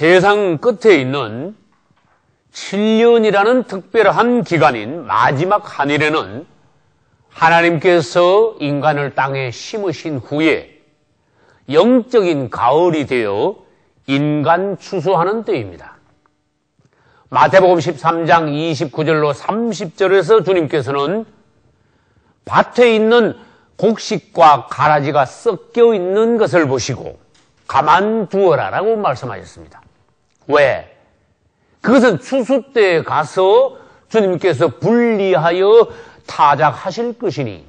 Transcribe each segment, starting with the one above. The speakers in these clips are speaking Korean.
세상 끝에 있는 7년이라는 특별한 기간인 마지막 한일에는 하나님께서 인간을 땅에 심으신 후에 영적인 가을이 되어 인간 추수하는 때입니다. 마태복음 13장 29절로 30절에서 주님께서는 밭에 있는 곡식과 가라지가 섞여 있는 것을 보시고 가만두어라라고 말씀하셨습니다. 왜? 그것은 추수 때에 가서 주님께서 분리하여 타작하실 것이니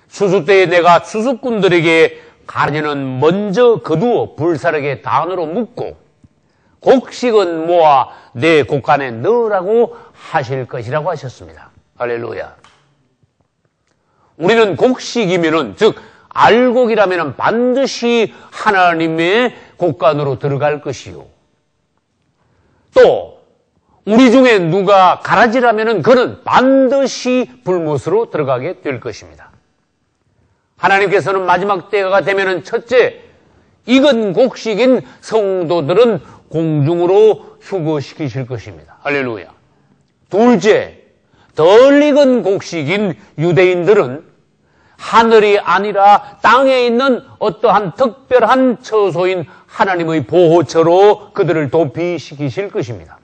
추수 때에 내가 추수꾼들에게 가라지는 먼저 거두어 불사르게 단으로 묶고 곡식은 모아 내 곡간에 넣으라고 하실 것이라고 하셨습니다. 할렐루야. 우리는 곡식이면은 즉 알곡이라면은 반드시 하나님의 곡간으로 들어갈 것이요. 또 우리 중에 누가 가라지라면은 그는 반드시 불못으로 들어가게 될 것입니다. 하나님께서는 마지막 때가 되면은 첫째, 익은 곡식인 성도들은 공중으로 휴거시키실 것입니다. 할렐루야. 둘째, 덜 익은 곡식인 유대인들은 하늘이 아니라 땅에 있는 어떠한 특별한 처소인 하나님의 보호처로 그들을 도피시키실 것입니다.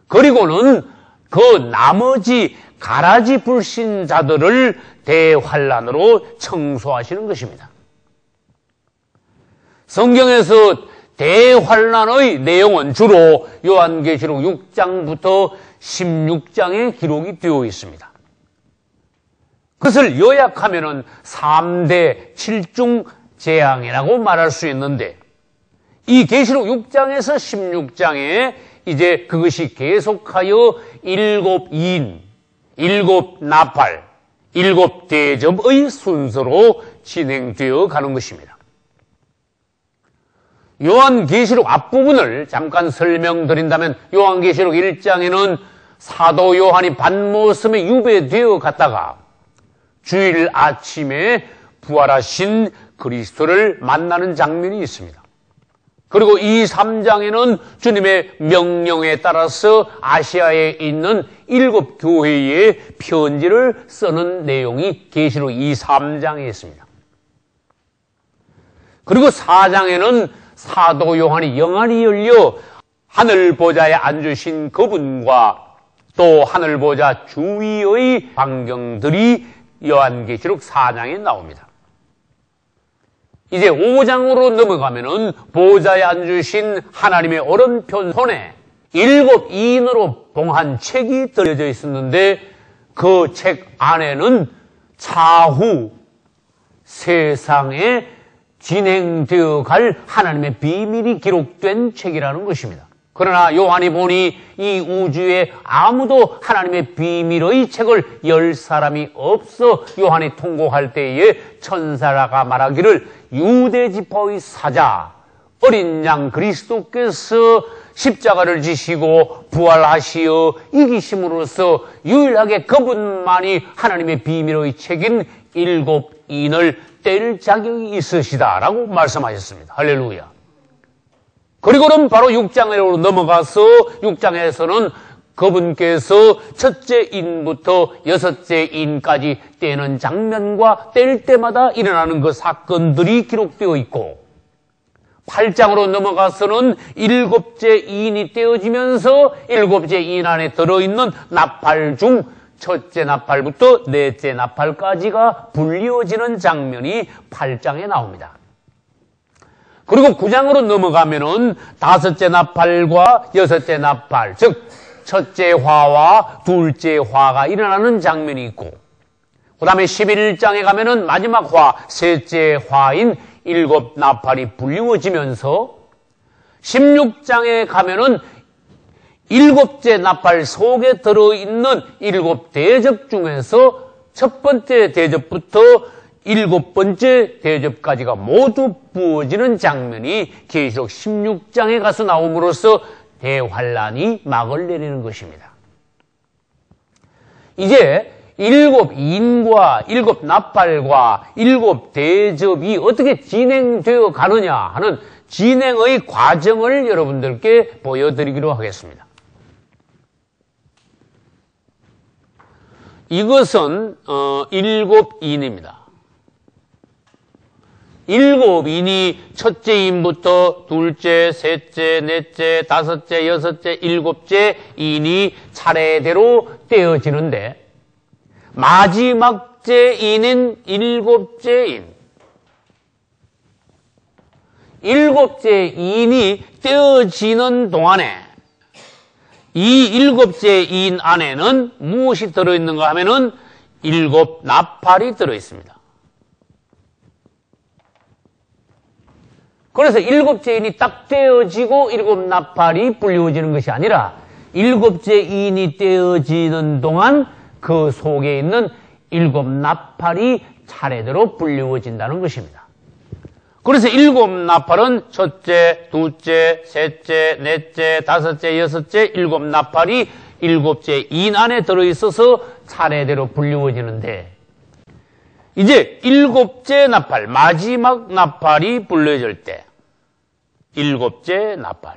그리고는 그 나머지 가라지 불신자들을 대환란으로 청소하시는 것입니다. 성경에서 대환란의 내용은 주로 요한계시록 6장부터 16장에 기록이 되어 있습니다. 그것을 요약하면은 3대 7중 재앙이라고 말할 수 있는데 이 계시록 6장에서 16장에 이제 그것이 계속하여 7인, 7나팔, 7대접의 순서로 진행되어 가는 것입니다. 요한계시록 앞부분을 잠깐 설명드린다면 요한계시록 1장에는 사도 요한이 반모섬에 유배되어 갔다가 주일 아침에 부활하신 그리스도를 만나는 장면이 있습니다. 그리고 이 3장에는 주님의 명령에 따라서 아시아에 있는 7교회에 편지를 쓰는 내용이 계시록 2, 3장에 있습니다. 그리고 4장에는 사도 요한이 영안이 열려 하늘보좌에 앉으신 그분과 또 하늘보좌 주위의 광경들이 요한계시록 4장에 나옵니다. 이제 5장으로 넘어가면은 보좌에 앉으신 하나님의 오른편 손에 7인으로 봉한 책이 들려져 있었는데 그 책 안에는 차후 세상에 진행되어 갈 하나님의 비밀이 기록된 책이라는 것입니다. 그러나 요한이 보니 이 우주에 아무도 하나님의 비밀의 책을 열 사람이 없어 요한이 통곡할 때에 천사가 말하기를 유대지파의 사자 어린 양 그리스도께서 십자가를 지시고 부활하시어 이기심으로써 유일하게 그분만이 하나님의 비밀의 책인 7인을 뗄 자격이 있으시다라고 말씀하셨습니다. 할렐루야. 그리고는 바로 6장으로 넘어가서 6장에서는 그분께서 첫째 인부터 여섯째 인까지 떼는 장면과 뗄 때마다 일어나는 그 사건들이 기록되어 있고 8장으로 넘어가서는 7째 인이 떼어지면서 7째 인 안에 들어있는 나팔 중 첫째 나팔부터 넷째 나팔까지가 분리어지는 장면이 8장에 나옵니다. 그리고 9장으로 넘어가면은 5째 나팔과 6째 나팔, 즉 첫째 화와 둘째 화가 일어나는 장면이 있고 그 다음에 11장에 가면은 마지막 화, 셋째 화인 7나팔이 불리워지면서 16장에 가면은 7째 나팔 속에 들어있는 7대접 중에서 첫 번째 대접부터 7번째 대접까지가 모두 부어지는 장면이 계시록 16장에 가서 나옴으로써 대환란이 막을 내리는 것입니다. 이제 일곱 인과 일곱 나팔과 일곱 대접이 어떻게 진행되어 가느냐 하는 진행의 과정을 여러분들께 보여드리기로 하겠습니다. 이것은 일곱 인입니다. 일곱 인이 첫째 인부터 둘째, 셋째, 넷째, 다섯째, 여섯째, 일곱째 인이 차례대로 떼어지는데 마지막째 인은 일곱째 인. 일곱째 인이 떼어지는 동안에 이 일곱째 인 안에는 무엇이 들어있는가 하면은 일곱 나팔이 들어있습니다. 그래서 일곱째 인이 딱 떼어지고 일곱 나팔이 불리워지는 것이 아니라 일곱째 인이 떼어지는 동안 그 속에 있는 일곱 나팔이 차례대로 불리워진다는 것입니다. 그래서 일곱 나팔은 첫째, 둘째, 셋째, 넷째, 다섯째, 여섯째, 일곱 나팔이 일곱째 인 안에 들어있어서 차례대로 불리워지는데 이제 일곱째 나팔, 마지막 나팔이 불려질 때 일곱째 나팔.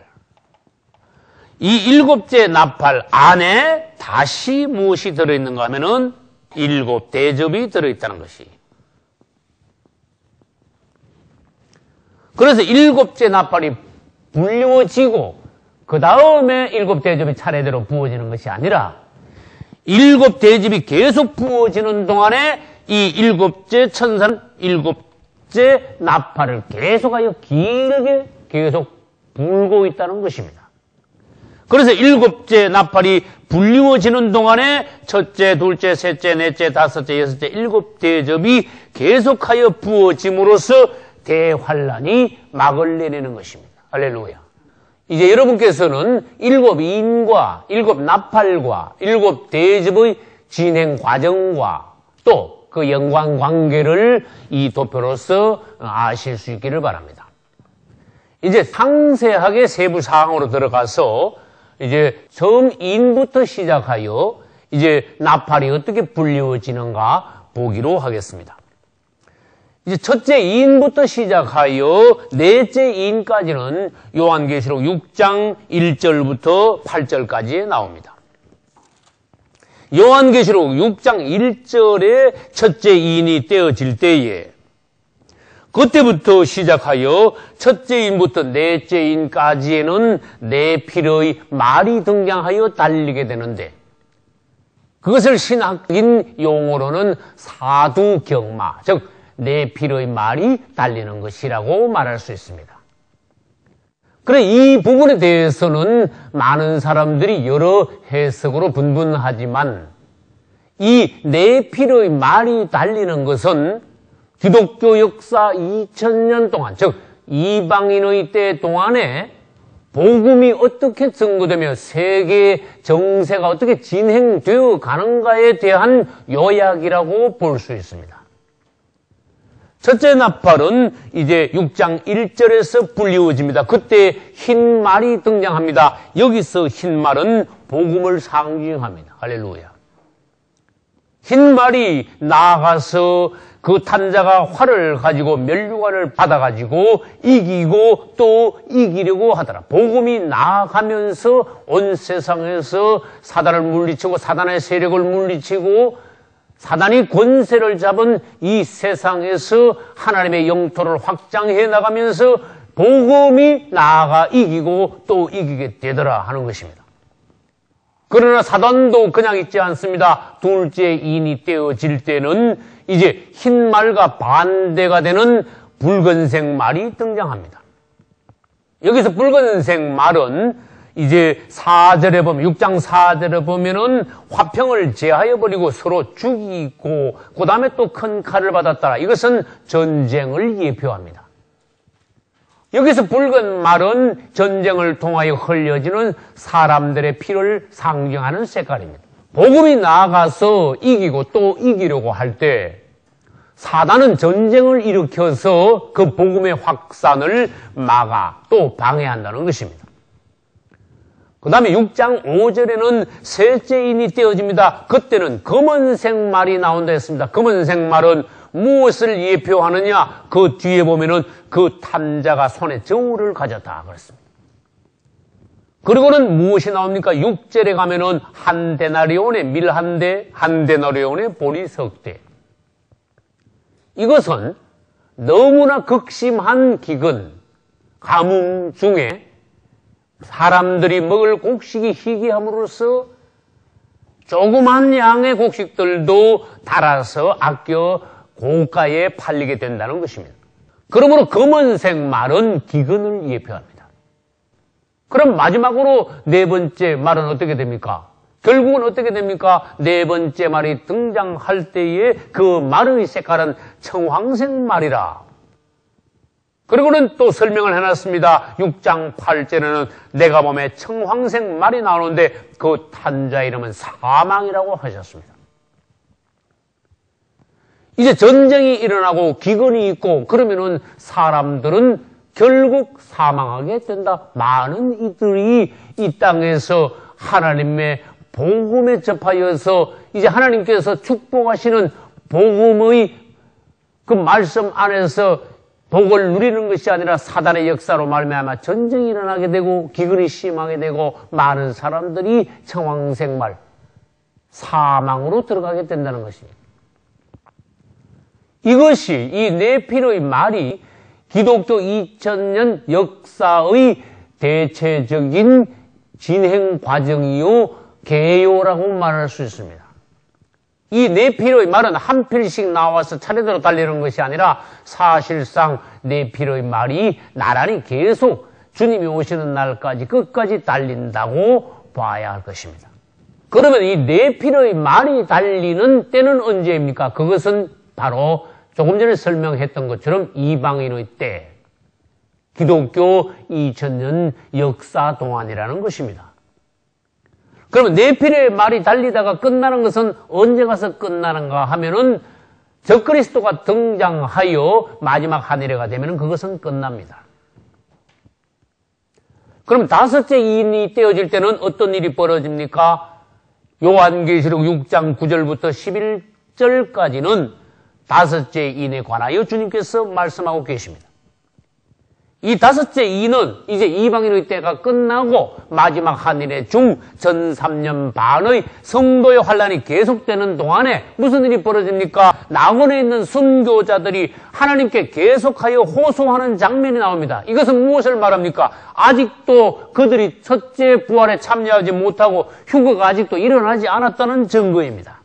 이 일곱째 나팔 안에 다시 무엇이 들어있는가 하면은 일곱 대접이 들어있다는 것이. 그래서 일곱째 나팔이 불려지고 그 다음에 일곱 대접이 차례대로 부어지는 것이 아니라 일곱 대접이 계속 부어지는 동안에 이 일곱째 천사는 일곱째 나팔을 계속하여 길게 계속 불고 있다는 것입니다. 그래서 일곱째 나팔이 불리워지는 동안에 첫째, 둘째, 셋째, 넷째, 다섯째, 여섯째, 일곱 대접이 계속하여 부어짐으로써 대환란이 막을 내리는 것입니다. 할렐루야. 이제 여러분께서는 일곱 인과 일곱 나팔과 일곱 대접의 진행 과정과 또 그 연관관계를 이 도표로서 아실 수 있기를 바랍니다. 이제 상세하게 세부 사항으로 들어가서 이제 처음 인부터 시작하여 이제 나팔이 어떻게 불리워지는가 보기로 하겠습니다. 이제 첫째 인부터 시작하여 넷째 인까지는 요한계시록 6장 1절부터 8절까지 나옵니다. 요한계시록 6장 1절에 첫째 인이 떼어질 때에 그때부터 시작하여 첫째 인부터 넷째 인까지에는 네필의 말이 등장하여 달리게 되는데 그것을 신학적인 용어로는 사두경마, 즉 네필의 말이 달리는 것이라고 말할 수 있습니다. 그래 이 부분에 대해서는 많은 사람들이 여러 해석으로 분분하지만 이 네필의 말이 달리는 것은 기독교 역사 2000년 동안, 즉 이방인의 때 동안에 복음이 어떻게 증거되며 세계 정세가 어떻게 진행되어 가는가에 대한 요약이라고 볼 수 있습니다. 첫째 나팔은 이제 6장 1절에서 불리워집니다. 그때 흰 말이 등장합니다. 여기서 흰 말은 복음을 상징합니다. 할렐루야. 흰 말이 나아가서 그 탄자가 활을 가지고 면류관을 받아가지고 이기고 또 이기려고 하더라. 복음이 나아가면서 온 세상에서 사단을 물리치고 사단의 세력을 물리치고 사단이 권세를 잡은 이 세상에서 하나님의 영토를 확장해 나가면서 복음이 나아가 이기고 또 이기게 되더라 하는 것입니다. 그러나 사단도 그냥 있지 않습니다. 둘째 인이 떼어질 때는 이제 흰 말과 반대가 되는 붉은색 말이 등장합니다. 여기서 붉은색 말은 이제 4절에 보면 6장 4절에 보면은 화평을 제하여 버리고 서로 죽이고 그 다음에 또 큰 칼을 받았더라. 이것은 전쟁을 예표합니다. 여기서 붉은 말은 전쟁을 통하여 흘려지는 사람들의 피를 상징하는 색깔입니다. 복음이 나아가서 이기고 또 이기려고 할 때 사단은 전쟁을 일으켜서 그 복음의 확산을 막아 또 방해한다는 것입니다. 그 다음에 6장 5절에는 셋째 인이 떼어집니다. 그때는 검은색 말이 나온다 했습니다. 검은색 말은 무엇을 예표하느냐? 그 뒤에 보면은 그 탄자가 손에 저울을 가졌다 그랬습니다. 그리고는 무엇이 나옵니까? 6절에 가면은 한 데나리온의 밀 한 대, 한 데나리온의 보리 석 대. 이것은 너무나 극심한 기근, 가뭄 중에 사람들이 먹을 곡식이 희귀함으로써 조그만 양의 곡식들도 달아서 아껴 고가에 팔리게 된다는 것입니다. 그러므로 검은색 말은 기근을 예표합니다. 그럼 마지막으로 네 번째 말은 어떻게 됩니까? 결국은 어떻게 됩니까? 네 번째 말이 등장할 때에 그 말의 색깔은 청황색 말이라. 그리고는 또 설명을 해놨습니다. 6장 8절에는 내가 보면 청황색 말이 나오는데 그 탄자 이름은 사망이라고 하셨습니다. 이제 전쟁이 일어나고 기근이 있고 그러면은 사람들은 결국 사망하게 된다. 많은 이들이 이 땅에서 하나님의 복음에 접하여서 이제 하나님께서 축복하시는 복음의 그 말씀 안에서 복을 누리는 것이 아니라 사단의 역사로 말미암아 전쟁이 일어나게 되고 기근이 심하게 되고 많은 사람들이 청황색 말, 사망으로 들어가게 된다는 것입니다. 이것이 이 네피로의 말이 기독교 2000년 역사의 대체적인 진행 과정이요 개요라고 말할 수 있습니다. 이 네피로의 말은 한 필씩 나와서 차례대로 달리는 것이 아니라 사실상 네피로의 말이 나란히 계속 주님이 오시는 날까지 끝까지 달린다고 봐야 할 것입니다. 그러면 이 네피로의 말이 달리는 때는 언제입니까? 그것은 바로 조금 전에 설명했던 것처럼 이방인의 때, 기독교 2000년 역사 동안이라는 것입니다. 그러면 네피로의 말이 달리다가 끝나는 것은 언제 가서 끝나는가 하면은 적그리스도가 등장하여 마지막 하늘에가 되면 그것은 끝납니다. 그럼 다섯째 인이 떼어질 때는 어떤 일이 벌어집니까? 요한계시록 6장 9절부터 11절까지는 다섯째 인에 관하여 주님께서 말씀하고 계십니다. 이 다섯째 인은 이제 이방인의 때가 끝나고 마지막 한일의 중 전 3년 반의 성도의 환란이 계속되는 동안에 무슨 일이 벌어집니까? 낙원에 있는 순교자들이 하나님께 계속하여 호소하는 장면이 나옵니다. 이것은 무엇을 말합니까? 아직도 그들이 첫째 부활에 참여하지 못하고 휴거가 아직도 일어나지 않았다는 증거입니다.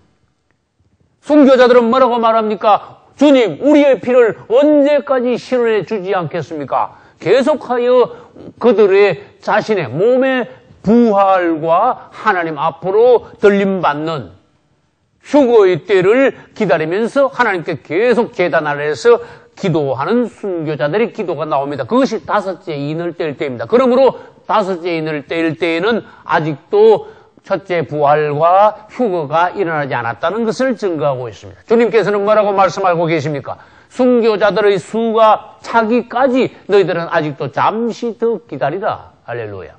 순교자들은 뭐라고 말합니까? 주님, 우리의 피를 언제까지 실현해 주지 않겠습니까? 계속하여 그들의 자신의 몸의 부활과 하나님 앞으로 들림받는 휴거의 때를 기다리면서 하나님께 계속 제단 아래에서 기도하는 순교자들의 기도가 나옵니다. 그것이 다섯째 인을 뗄 때입니다. 그러므로 다섯째 인을 뗄 때에는 아직도 첫째 부활과 휴거가 일어나지 않았다는 것을 증거하고 있습니다. 주님께서는 뭐라고 말씀하고 계십니까? 순교자들의 수가 차기까지 너희들은 아직도 잠시 더 기다리라. 할렐루야.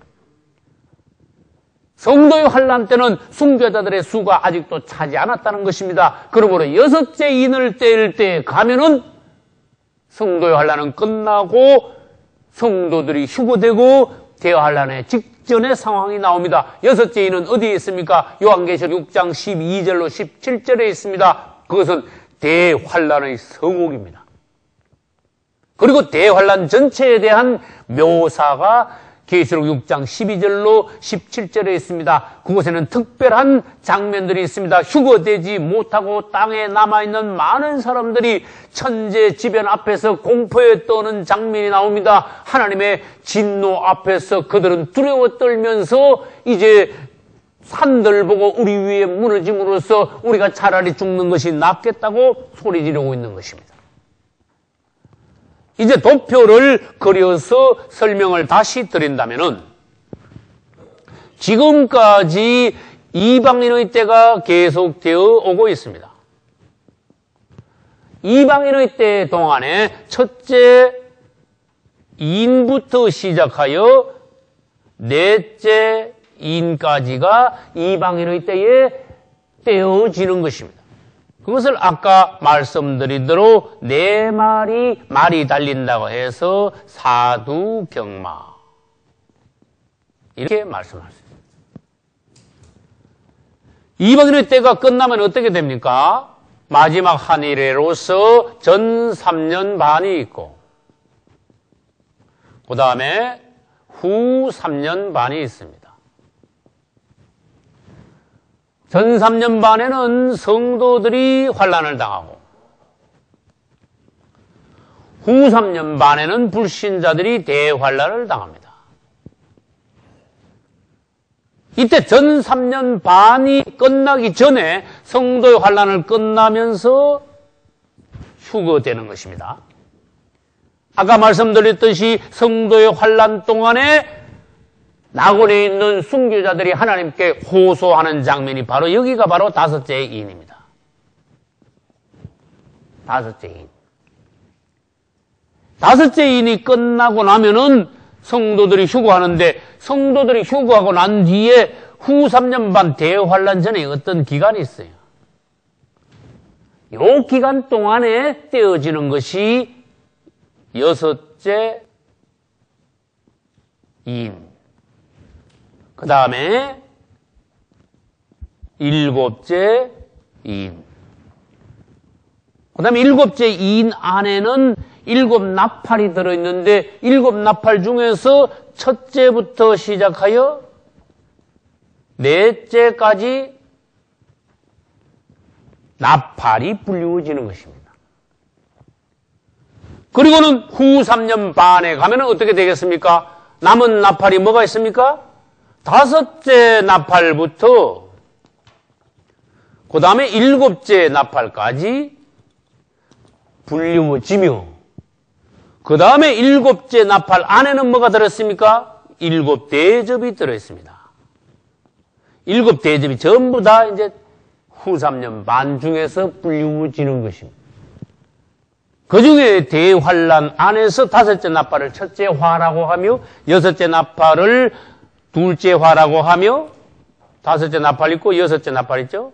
성도의 환난 때는 순교자들의 수가 아직도 차지 않았다는 것입니다. 그러므로 여섯째 인을 뗄 때 가면은 성도의 환난은 끝나고 성도들이 휴거되고 대환난의 직전의 상황이 나옵니다. 여섯째 인은 어디에 있습니까? 요한계시록 6장 12절로 17절에 있습니다. 그것은 대환난의 서곡입니다. 그리고 대환난 전체에 대한 묘사가 계시록 6장 12절로 17절에 있습니다. 그곳에는 특별한 장면들이 있습니다. 휴거되지 못하고 땅에 남아있는 많은 사람들이 천재지변 앞에서 공포에 떠는 장면이 나옵니다. 하나님의 진노 앞에서 그들은 두려워 떨면서 이제 산들 보고 우리 위에 무너짐으로써 우리가 차라리 죽는 것이 낫겠다고 소리 지르고 있는 것입니다. 이제 도표를 그려서 설명을 다시 드린다면은 지금까지 이방인의 때가 계속되어 오고 있습니다. 이방인의 때 동안에 첫째 인부터 시작하여 넷째 인까지가 이방인의 때에 떼어지는 것입니다. 그것을 아까 말씀드린 대로 4마리 말이 달린다고 해서 사두경마 이렇게 말씀하셨습니다. 이방인의 때가 끝나면 어떻게 됩니까? 마지막 한 일회로서 전 3년 반이 있고 그 다음에 후 3년 반이 있습니다. 전 3년 반에는 성도들이 환난을 당하고 후 3년 반에는 불신자들이 대환난을 당합니다. 이때 전 3년 반이 끝나기 전에 성도의 환난을 끝나면서 휴거되는 것입니다. 아까 말씀드렸듯이 성도의 환난 동안에 낙원에 있는 순교자들이 하나님께 호소하는 장면이 바로 여기가 바로 다섯째 인입니다. 다섯째 인. 다섯째 인이 끝나고 나면은 성도들이 휴거하는데 성도들이 휴거하고 난 뒤에 후 3년 반 대환란 전에 어떤 기간이 있어요. 이 기간 동안에 떼어지는 것이 여섯째 인. 그 다음에 일곱째 인. 그 다음에 일곱째 인 안에는 7나팔이 들어있는데 7나팔 중에서 첫째부터 시작하여 넷째까지 나팔이 불리워지는 것입니다. 그리고는 후 3년 반에 가면 어떻게 되겠습니까? 남은 나팔이 뭐가 있습니까? 다섯째 나팔부터 그 다음에 일곱째 나팔까지 불리워지며 그 다음에 일곱째 나팔 안에는 뭐가 들어있습니까? 7대접이 들어있습니다. 7대접이 전부 다 이제 후 3년 반 중에서 불리워지는 것입니다. 그 중에 대환란 안에서 다섯째 나팔을 첫째 화라고 하며 여섯째 나팔을 둘째 화라고 하며 다섯째 나팔 있고 여섯째 나팔 있죠?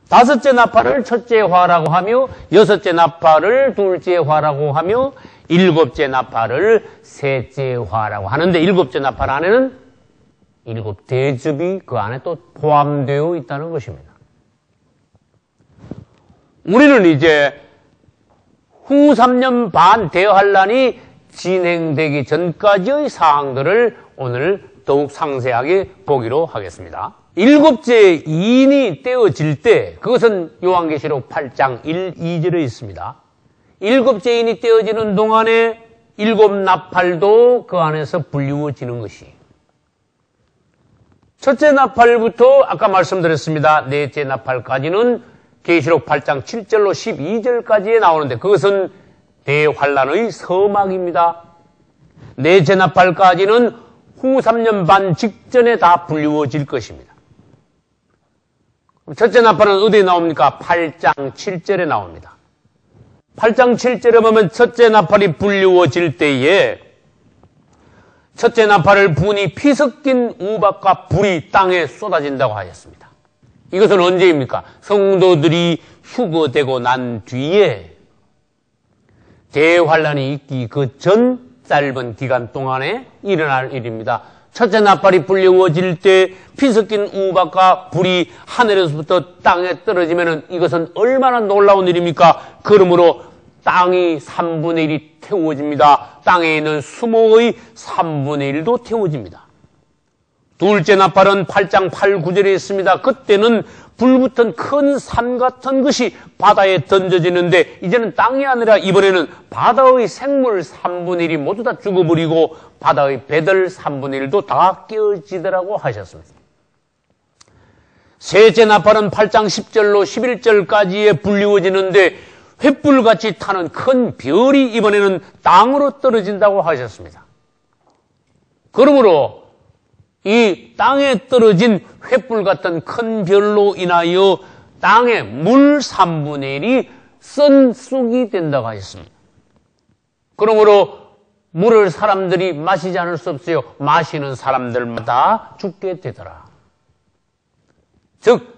다섯째 나팔을 첫째 화라고 하며 여섯째 나팔을 둘째 화라고 하며 일곱째 나팔을 셋째 화라고 하는데 일곱째 나팔 안에는 7대접이 그 안에 또 포함되어 있다는 것입니다. 우리는 이제 후 3년 반 대환란이 진행되기 전까지의 사항들을 오늘 더욱 상세하게 보기로 하겠습니다. 일곱째 인이 떼어질 때 그것은 요한계시록 8장 1, 2절에 있습니다. 일곱째 인이 떼어지는 동안에 7나팔도 그 안에서 불리워지는 것이 첫째 나팔부터 아까 말씀드렸습니다. 넷째 나팔까지는 계시록 8장 7절로 12절까지에 나오는데 그것은 대환란의 서막입니다. 넷째 나팔까지는 후 3년 반 직전에 다 불리워질 것입니다. 첫째 나팔은 어디에 나옵니까? 8장 7절에 나옵니다. 8장 7절에 보면 첫째 나팔이 불리워질 때에 첫째 나팔을 부니 피 섞인 우박과 불이 땅에 쏟아진다고 하였습니다. 이것은 언제입니까? 성도들이 휴거되고 난 뒤에 대환란이 있기 그 전 짧은 기간 동안에 일어날 일입니다. 첫째 나팔이 불리워질 때 피 섞인 우박과 불이 하늘에서부터 땅에 떨어지면 이것은 얼마나 놀라운 일입니까? 그러므로 땅이 3분의 1이 태워집니다. 땅에 있는 수목의 3분의 1도 태워집니다. 둘째 나팔은 8장 8, 9절에 있습니다. 그때는 불붙은 큰 산 같은 것이 바다에 던져지는데 이제는 땅이 아니라 이번에는 바다의 생물 3분의 1이 모두 다 죽어버리고 바다의 배들 3분의 1도 다 깨어지더라고 하셨습니다. 셋째 나팔은 8장 10절로 11절까지에 불리워지는데 횃불같이 타는 큰 별이 이번에는 땅으로 떨어진다고 하셨습니다. 그러므로 이 땅에 떨어진 횃불 같은 큰 별로 인하여 땅에 물 3분의 1이 썬 쑥이 된다고 하셨습니다. 그러므로 물을 사람들이 마시지 않을 수 없어요. 마시는 사람들마다 죽게 되더라. 즉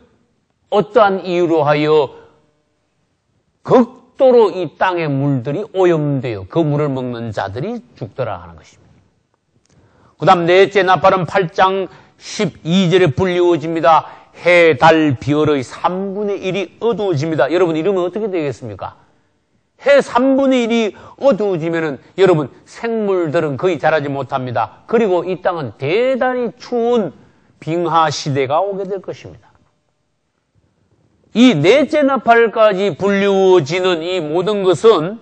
어떠한 이유로 하여 극도로 이 땅의 물들이 오염되어 그 물을 먹는 자들이 죽더라 하는 것입니다. 그 다음 넷째 나팔은 8장 12절에 불리워집니다. 해, 달, 별의 3분의 1이 어두워집니다. 여러분 이러면 어떻게 되겠습니까? 해 3분의 1이 어두워지면은 여러분 생물들은 거의 자라지 못합니다. 그리고 이 땅은 대단히 추운 빙하 시대가 오게 될 것입니다. 이 넷째 나팔까지 불리워지는 이 모든 것은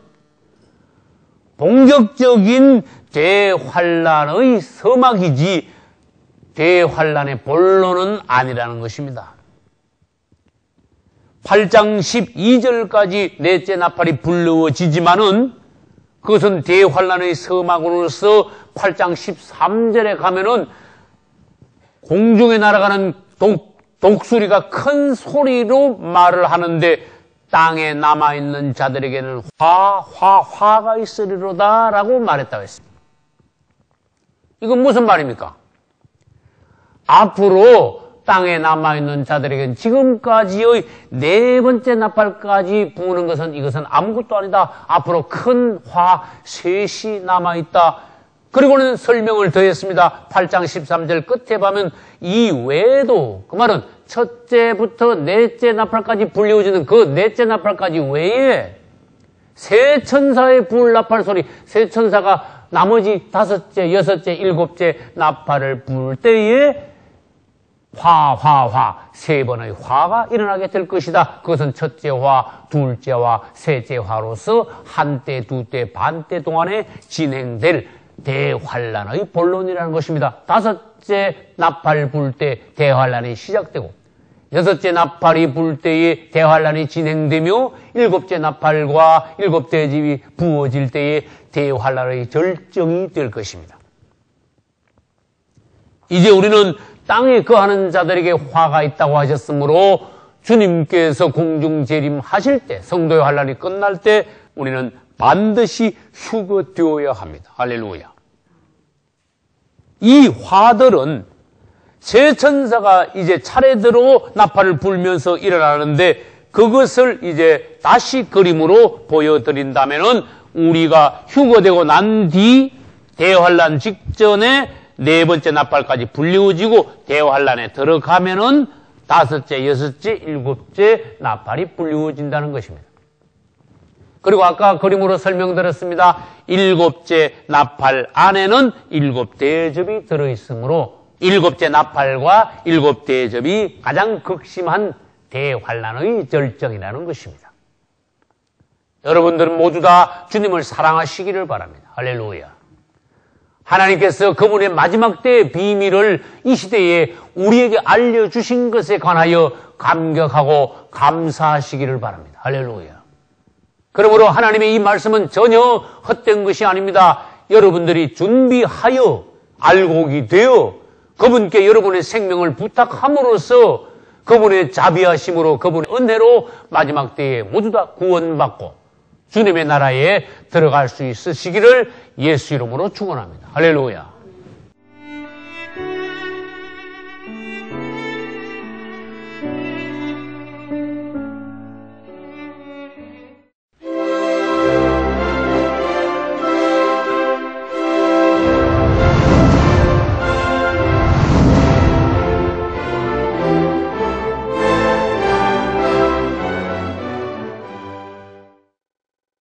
본격적인 대환란의 서막이지 대환란의 본론은 아니라는 것입니다. 8장 12절까지 넷째 나팔이 불리워지지만은 그것은 대환란의 서막으로서 8장 13절에 가면은 공중에 날아가는 독수리가 큰 소리로 말을 하는데 땅에 남아있는 자들에게는 화가 있으리로다 라고 말했다고 했습니다. 이건 무슨 말입니까? 앞으로 땅에 남아있는 자들에게는 지금까지의 네 번째 나팔까지 부는 것은 이것은 아무것도 아니다. 앞으로 큰 셋이 남아있다. 그리고는 설명을 더했습니다. 8장 13절 끝에 보면 이 외에도 그 말은 첫째부터 넷째 나팔까지 불리워지는 그 넷째 나팔까지 외에 세 천사의 불 나팔 소리, 세 천사가 나머지 다섯째, 여섯째, 일곱째 나팔을 불 때에 세 번의 화가 일어나게 될 것이다. 그것은 첫째 화, 둘째 화, 셋째 화로서 한때, 두때, 반때 동안에 진행될 대환란의 본론이라는 것입니다. 다섯째 나팔 불 때 대환란이 시작되고 여섯째 나팔이 불 때에 대환란이 진행되며 일곱째 나팔과 일곱째 집이 부어질 때에 대환란의 절정이 될 것입니다. 이제 우리는 땅에 거하는 자들에게 화가 있다고 하셨으므로 주님께서 공중 재림하실 때 성도의 환란이 끝날 때 우리는 반드시 휴거되어야 합니다. 할렐루야. 이 화들은 세 천사가 이제 차례대로 나팔을 불면서 일어나는데 그것을 이제 다시 그림으로 보여드린다면은 우리가 휴거되고 난 뒤 대환란 직전에 네 번째 나팔까지 불리워지고 대환란에 들어가면은 다섯째, 여섯째, 일곱째 나팔이 불리워진다는 것입니다. 그리고 아까 그림으로 설명드렸습니다. 일곱째 나팔 안에는 일곱 대접이 들어있으므로 일곱째 나팔과 일곱 대접이 가장 극심한 대환란의 절정이라는 것입니다. 여러분들은 모두 다 주님을 사랑하시기를 바랍니다. 할렐루야. 하나님께서 그분의 마지막 때의 비밀을 이 시대에 우리에게 알려주신 것에 관하여 감격하고 감사하시기를 바랍니다. 할렐루야. 그러므로 하나님의 이 말씀은 전혀 헛된 것이 아닙니다. 여러분들이 준비하여 알곡이 되어 그분께 여러분의 생명을 부탁함으로써 그분의 자비하심으로 그분의 은혜로 마지막 때에 모두 다 구원받고 주님의 나라에 들어갈 수 있으시기를 예수 이름으로 축원합니다. 할렐루야.